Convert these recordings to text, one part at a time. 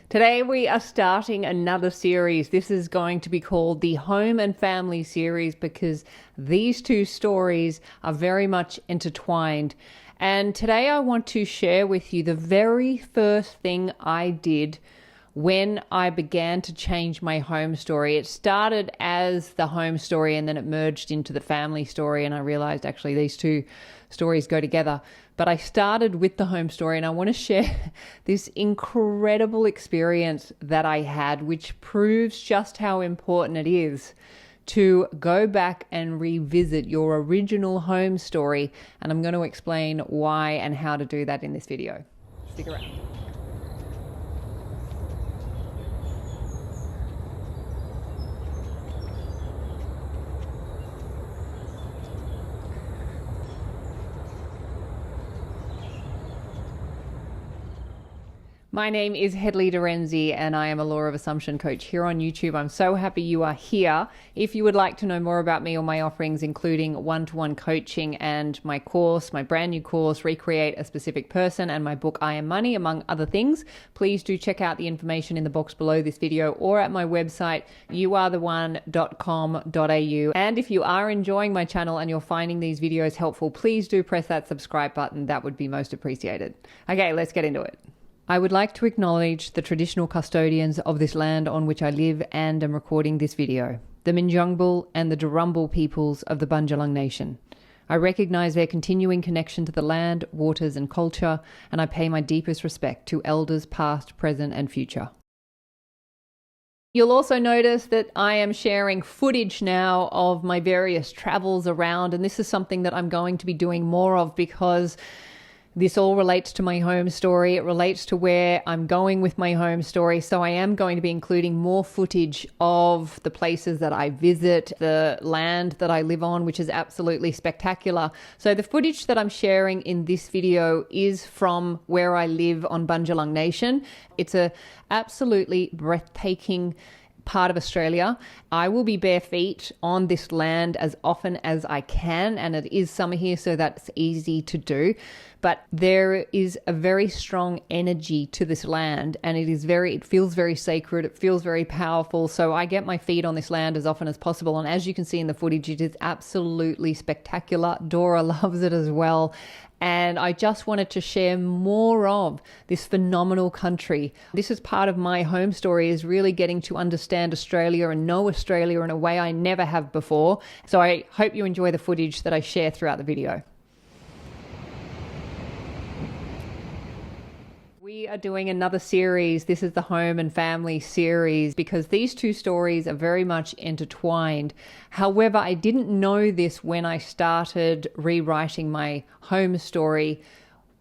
Today we are starting another series. This is going to be called the Home and Family series because these two stories are very much intertwined. And today I want to share with you the very first thing I did when I began to change my home story. It started as the home story and then it merged into the family story, and I realized actually these two stories go together. But I started with the home story, and I want to share this incredible experience that I had, which proves just how important it is to go back and revisit your original home story. And I'm going to explain why and how to do that in this video. Stick around. My name is Hedley and I am a Law of Assumption coach here on YouTube. I'm so happy you are here. If you would like to know more about me or my offerings, including one-to-one coaching and my course, my brand new course, Recreate a Specific Person, and my book, I Am Money, among other things, please do check out the information in the box below this video or at my website, youaretheone.com.au. And if you are enjoying my channel and you're finding these videos helpful, please do press that subscribe button. That would be most appreciated. Okay, let's get into it. I would like to acknowledge the traditional custodians of this land on which I live and am recording this video, the Minjungbal and the Darumbal peoples of the Bundjalung Nation. I recognize their continuing connection to the land, waters and culture, and I pay my deepest respect to elders past, present and future. You'll also notice that I am sharing footage now of my various travels around, and this is something that I'm going to be doing more of because this all relates to my home story. It relates to where I'm going with my home story. So I am going to be including more footage of the places that I visit, the land that I live on, which is absolutely spectacular. So the footage that I'm sharing in this video is from where I live on Bundjalung Nation. It's a absolutely breathtaking part of Australia. I will be bare feet on this land as often as I can, and it is summer here, so that's easy to do. But there is a very strong energy to this land, and it feels very sacred. It feels very powerful. So I get my feet on this land as often as possible. And as you can see in the footage, it is absolutely spectacular. Dora loves it as well. And I just wanted to share more of this phenomenal country. This is part of my home story, is really getting to understand Australia and know Australia in a way I never have before. So I hope you enjoy the footage that I share throughout the video. We are doing another series. This is the Home and Family series because these two stories are very much intertwined. However, I didn't know this when I started rewriting my home story.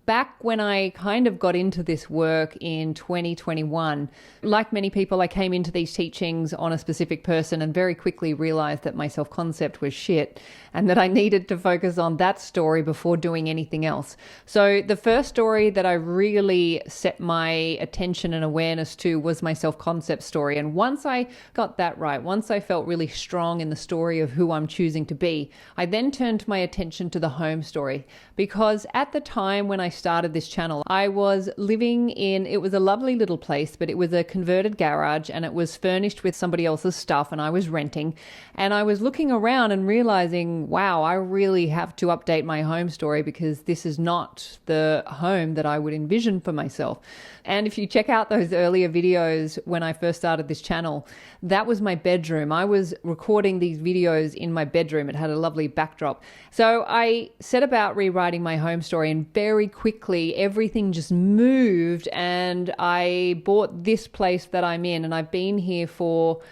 Back when I kind of got into this work in 2021, like many people, I came into these teachings on a specific person and very quickly realized that my self-concept was shit and that I needed to focus on that story before doing anything else. So the first story that I really set my attention and awareness to was my self-concept story. And once I got that right, once I felt really strong in the story of who I'm choosing to be, I then turned my attention to the home story, because at the time when I started this channel, I was living in, it was a lovely little place, but it was a converted garage and it was furnished with somebody else's stuff and I was renting. And I was looking around and realizing, wow, I really have to update my home story because this is not the home that I would envision for myself. And if you check out those earlier videos when I first started this channel, that was my bedroom. I was recording these videos in my bedroom. It had a lovely backdrop. So I set about rewriting my home story, and very quickly everything just moved, and I bought this place that I'm in, and I've been here for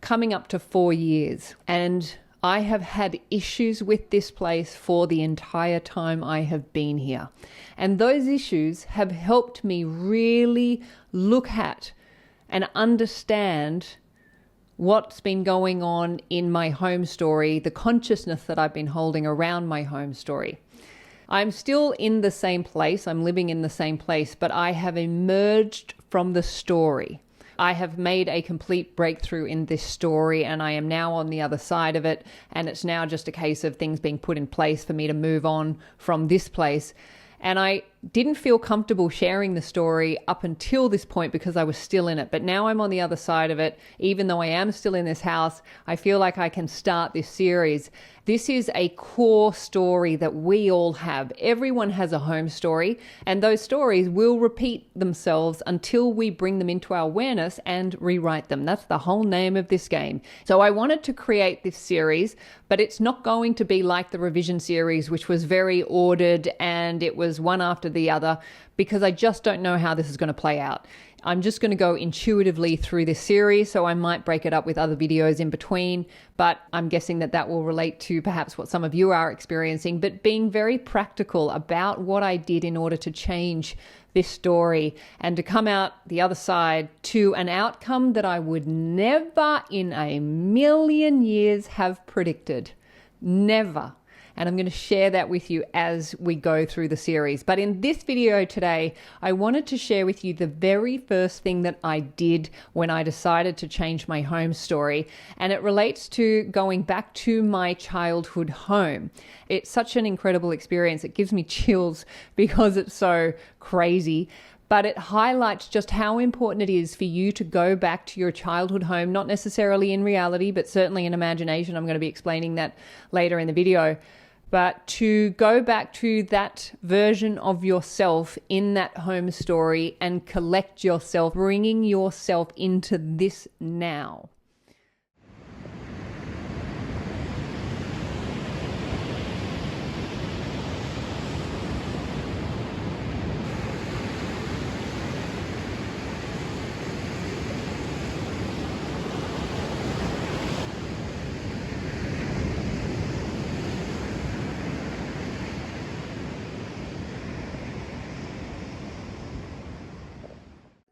coming up to 4 years. And I have had issues with this place for the entire time I have been here. And those issues have helped me really look at and understand what's been going on in my home story, the consciousness that I've been holding around my home story. I'm still in the same place, I'm living in the same place, but I have emerged from the story. I have made a complete breakthrough in this story, and I am now on the other side of it, and it's now just a case of things being put in place for me to move on from this place. And I didn't feel comfortable sharing the story up until this point because I was still in it. But now I'm on the other side of it. Even though I am still in this house, I feel like I can start this series. This is a core story that we all have. Everyone has a home story, and those stories will repeat themselves until we bring them into our awareness and rewrite them. That's the whole name of this game. So I wanted to create this series, but it's not going to be like the revision series, which was very ordered and it was one after the other, because I just don't know how this is going to play out. I'm just going to go intuitively through this series, so I might break it up with other videos in between, but I'm guessing that that will relate to perhaps what some of you are experiencing, but being very practical about what I did in order to change this story and to come out the other side to an outcome that I would never in a million years have predicted. Never. And I'm going to share that with you as we go through the series. But in this video today, I wanted to share with you the very first thing that I did when I decided to change my home story. And it relates to going back to my childhood home. It's such an incredible experience. It gives me chills because it's so crazy. But it highlights just how important it is for you to go back to your childhood home, not necessarily in reality, but certainly in imagination. I'm going to be explaining that later in the video. But to go back to that version of yourself in that home story and collect yourself, bringing yourself into this now.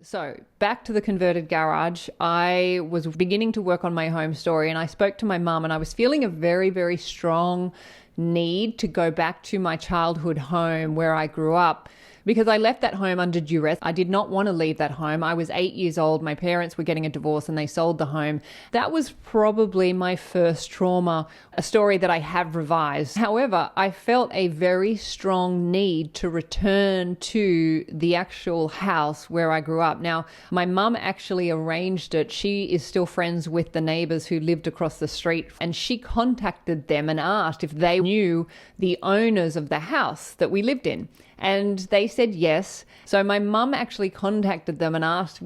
So back to the converted garage, I was beginning to work on my home story and I spoke to my mum and I was feeling a very, very strong need to go back to my childhood home where I grew up because I left that home under duress. I did not want to leave that home. I was 8 years old. My parents were getting a divorce and they sold the home. That was probably my first trauma, a story that I have revised. However, I felt a very strong need to return to the actual house where I grew up. Now, my mum actually arranged it. She is still friends with the neighbors who lived across the street, and she contacted them and asked if they knew the owners of the house that we lived in. And they said yes. So my mum actually contacted them and asked,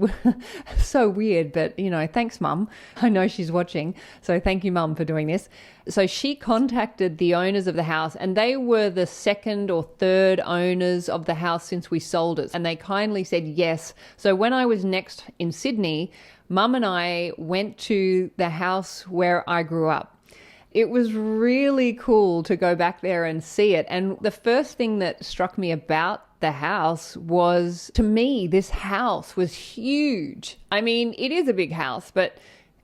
so weird, but thanks mum. I know she's watching. So thank you mum for doing this. So she contacted the owners of the house and they were the second or third owners of the house since we sold it. And they kindly said yes. So when I was next in Sydney, mum and I went to the house where I grew up. It was really cool to go back there and see it. And the first thing that struck me about the house was, to me, this house was huge. I mean, it is a big house, but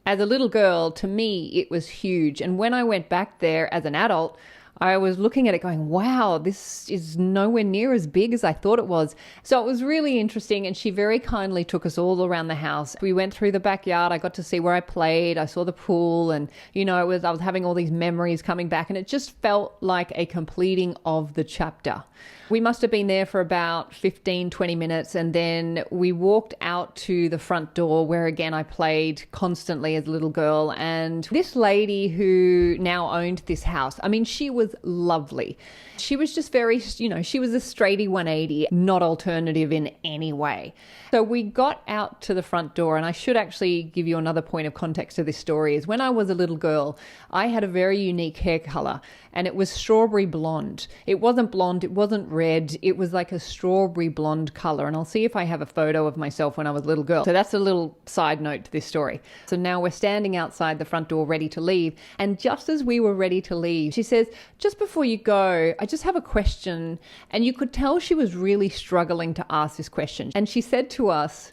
as a little girl, to me, it was huge. And when I went back there as an adult, I was looking at it going, wow, this is nowhere near as big as I thought it was. So it was really interesting. And she very kindly took us all around the house. We went through the backyard. I got to see where I played. I saw the pool and, I was having all these memories coming back and it just felt like a completing of the chapter. We must have been there for about 15, 20 minutes. And then we walked out to the front door where again, I played constantly as a little girl. And this lady who now owned this house, I mean, she was lovely. She was just very, she was a straighty 180, not alternative in any way. So we got out to the front door, and I should actually give you another point of context to this story is when I was a little girl, I had a very unique hair color and it was strawberry blonde. It wasn't blonde, it wasn't red, it was like a strawberry blonde color. And I'll see if I have a photo of myself when I was a little girl. So that's a little side note to this story. So now we're standing outside the front door ready to leave. And just as we were ready to leave, she says, just before you go, I just have a question. And you could tell she was really struggling to ask this question. And she said to us,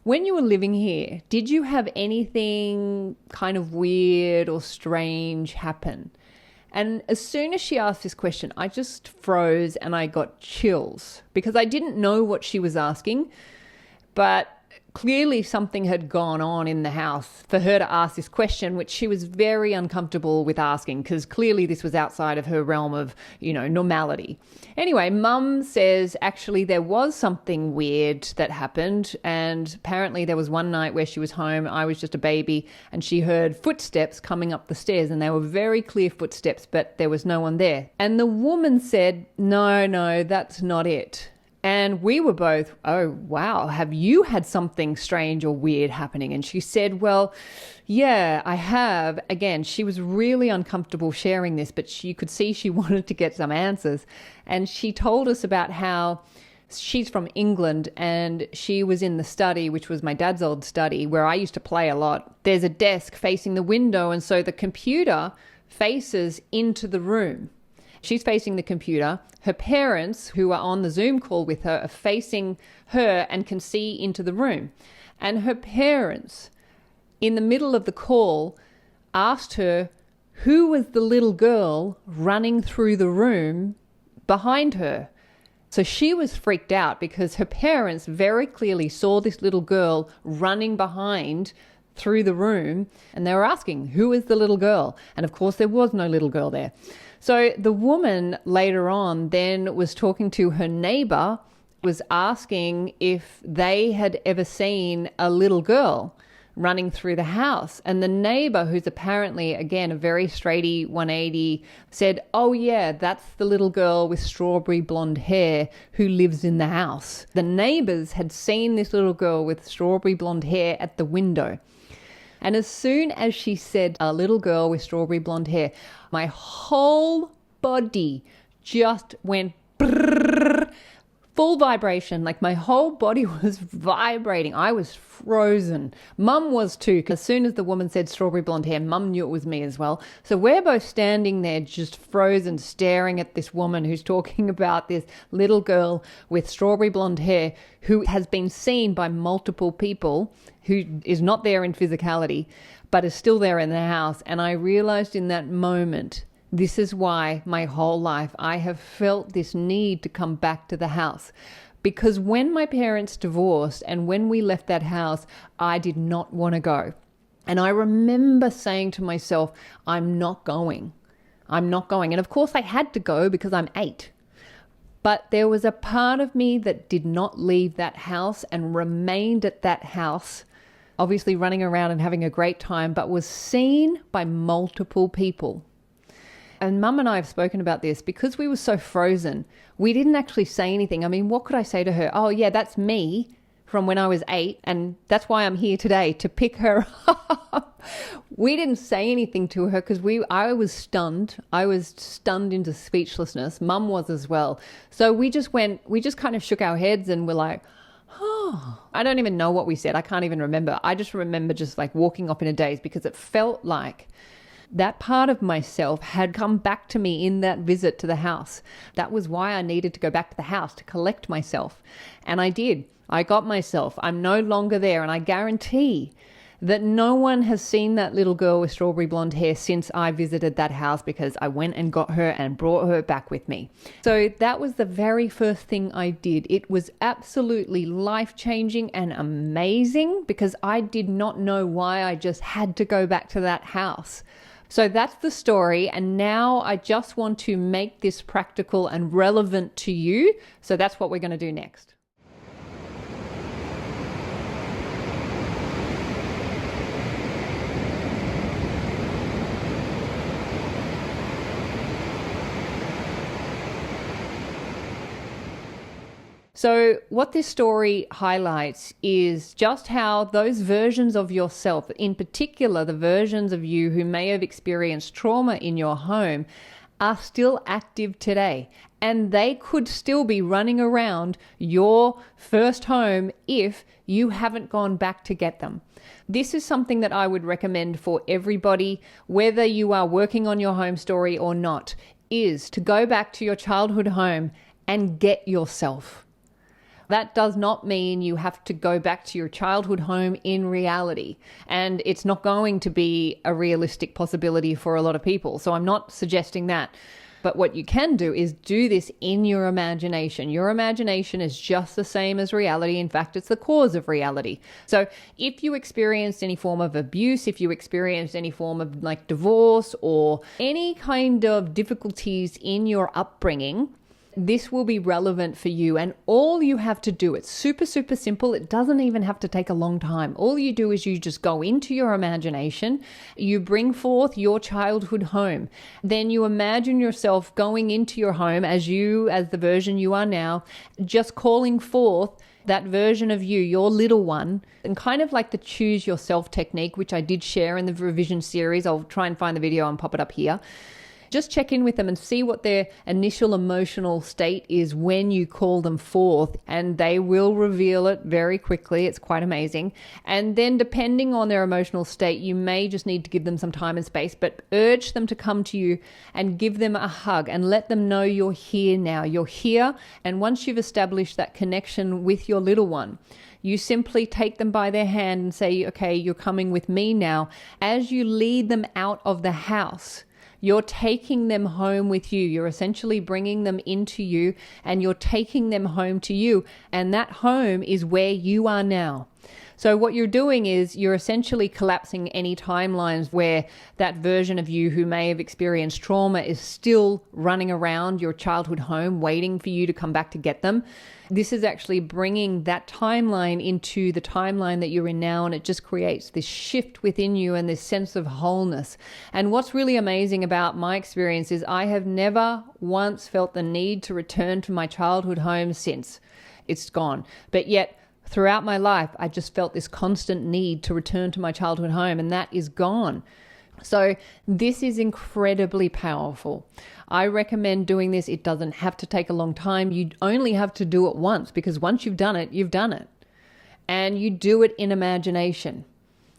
when you were living here, did you have anything kind of weird or strange happen? And as soon as she asked this question, I just froze and I got chills because I didn't know what she was asking. But Clearly something had gone on in the house for her to ask this question, which she was very uncomfortable with asking because clearly this was outside of her realm of, normality. Anyway, Mum says actually there was something weird that happened, and apparently there was one night where she was home, I was just a baby, and she heard footsteps coming up the stairs, and they were very clear footsteps, but there was no one there. And the woman said, no, that's not it. And we were both, oh, wow, have you had something strange or weird happening? And she said, well, yeah, I have. Again, she was really uncomfortable sharing this, but you could see she wanted to get some answers. And she told us about how she's from England and she was in the study, which was my dad's old study, where I used to play a lot. There's a desk facing the window, and so the computer faces into the room. She's facing the computer. Her parents, who are on the Zoom call with her, are facing her and can see into the room. And her parents, in the middle of the call, asked her who was the little girl running through the room behind her. So she was freaked out because her parents very clearly saw this little girl running behind through the room, and they were asking, who is the little girl? And of course there was no little girl there. So the woman later on then was talking to her neighbor, was asking if they had ever seen a little girl running through the house. And the neighbor, who's apparently, again, a very straighty 180, said, oh yeah, that's the little girl with strawberry blonde hair who lives in the house. The neighbors had seen this little girl with strawberry blonde hair at the window. And as soon as she said a little girl with strawberry blonde hair, my whole body just went brrrr, full vibration. Like my whole body was vibrating. I was frozen. Mum was too. As soon as the woman said strawberry blonde hair, Mum knew it was me as well. So we're both standing there just frozen, staring at this woman who's talking about this little girl with strawberry blonde hair who has been seen by multiple people, who is not there in physicality, but is still there in the house. And I realized in that moment, this is why my whole life I have felt this need to come back to the house. Because when my parents divorced and when we left that house, I did not want to go. And I remember saying to myself, I'm not going. I'm not going. And of course I had to go because I'm 8. But there was a part of me that did not leave that house and remained at that house, obviously running around and having a great time, but was seen by multiple people. And Mum and I have spoken about this because we were so frozen. We didn't actually say anything. I mean, what could I say to her? Oh, yeah, that's me from when I was 8. And that's why I'm here today, to pick her up. We didn't say anything to her because I was stunned. I was stunned into speechlessness. Mum was as well. So we just kind of shook our heads and were like, oh, I don't even know what we said. I can't even remember. I just remember just like walking off in a daze because it felt like that part of myself had come back to me in that visit to the house. That was why I needed to go back to the house to collect myself. And I did. I got myself. I'm no longer there. And I guarantee that no one has seen that little girl with strawberry blonde hair since I visited that house, because I went and got her and brought her back with me. So that was the very first thing I did. It was absolutely life-changing and amazing because I did not know why I just had to go back to that house. So that's the story, and now I just want to make this practical and relevant to you. So that's what we're going to do next. So what this story highlights is just how those versions of yourself, in particular the versions of you who may have experienced trauma in your home, are still active today. And they could still be running around your first home if you haven't gone back to get them. This is something that I would recommend for everybody, whether you are working on your home story or not, is to go back to your childhood home and get yourself. That does not mean you have to go back to your childhood home in reality. And it's not going to be a realistic possibility for a lot of people. So I'm not suggesting that. But what you can do is do this in your imagination. Your imagination is just the same as reality. In fact, it's the cause of reality. So if you experienced any form of abuse, if you experienced any form of like divorce or any kind of difficulties in your upbringing, this will be relevant for you. And all you have to do, it's super, super simple. It doesn't even have to take a long time. All you do is you just go into your imagination, you bring forth your childhood home. Then you imagine yourself going into your home as the version you are now, just calling forth that version of you, your little one, and kind of like the choose yourself technique, which I did share in the revision series. I'll try and find the video and pop it up here. Just check in with them and see what their initial emotional state is when you call them forth, and they will reveal it very quickly. It's quite amazing. And then depending on their emotional state, you may just need to give them some time and space, but urge them to come to you and give them a hug and let them know you're here now. You're here. And once you've established that connection with your little one, you simply take them by their hand and say, okay, you're coming with me now. As you lead them out of the house, you're taking them home with you. You're essentially bringing them into you and you're taking them home to you. And that home is where you are now. So what you're doing is you're essentially collapsing any timelines where that version of you who may have experienced trauma is still running around your childhood home waiting for you to come back to get them. This is actually bringing that timeline into the timeline that you're in now, and it just creates this shift within you and this sense of wholeness. And what's really amazing about my experience is I have never once felt the need to return to my childhood home since. It's gone. But yet, throughout my life, I just felt this constant need to return to my childhood home, and that is gone. So this is incredibly powerful. I recommend doing this. It doesn't have to take a long time. You only have to do it once, because once you've done it, you've done it. And you do it in imagination.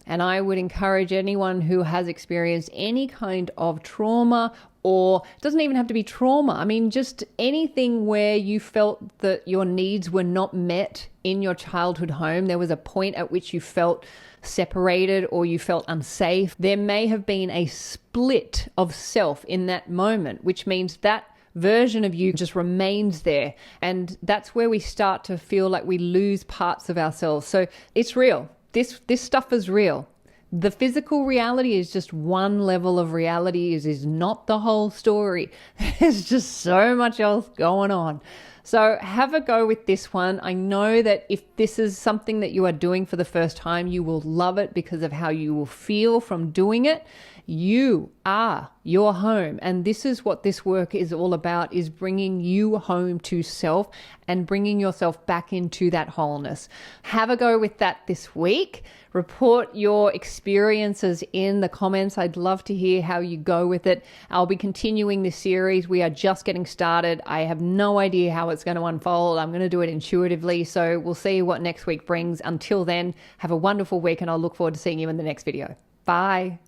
And I would encourage anyone who has experienced any kind of trauma, or it doesn't even have to be trauma. I mean, just anything where you felt that your needs were not met in your childhood home. There was a point at which you felt separated or you felt unsafe. There may have been a split of self in that moment, which means that version of you just remains there. And that's where we start to feel like we lose parts of ourselves. So it's real. This stuff is real. The physical reality is just one level of reality. It is not the whole story. There's just so much else going on. So have a go with this one. I know that if this is something that you are doing for the first time, you will love it because of how you will feel from doing it. You are your home. And this is what this work is all about, is bringing you home to self and bringing yourself back into that wholeness. Have a go with that this week. Report your experiences in the comments. I'd love to hear how you go with it. I'll be continuing this series. We are just getting started. I have no idea how it's going to unfold. I'm going to do it intuitively. So we'll see what next week brings. Until then, have a wonderful week, and I'll look forward to seeing you in the next video. Bye.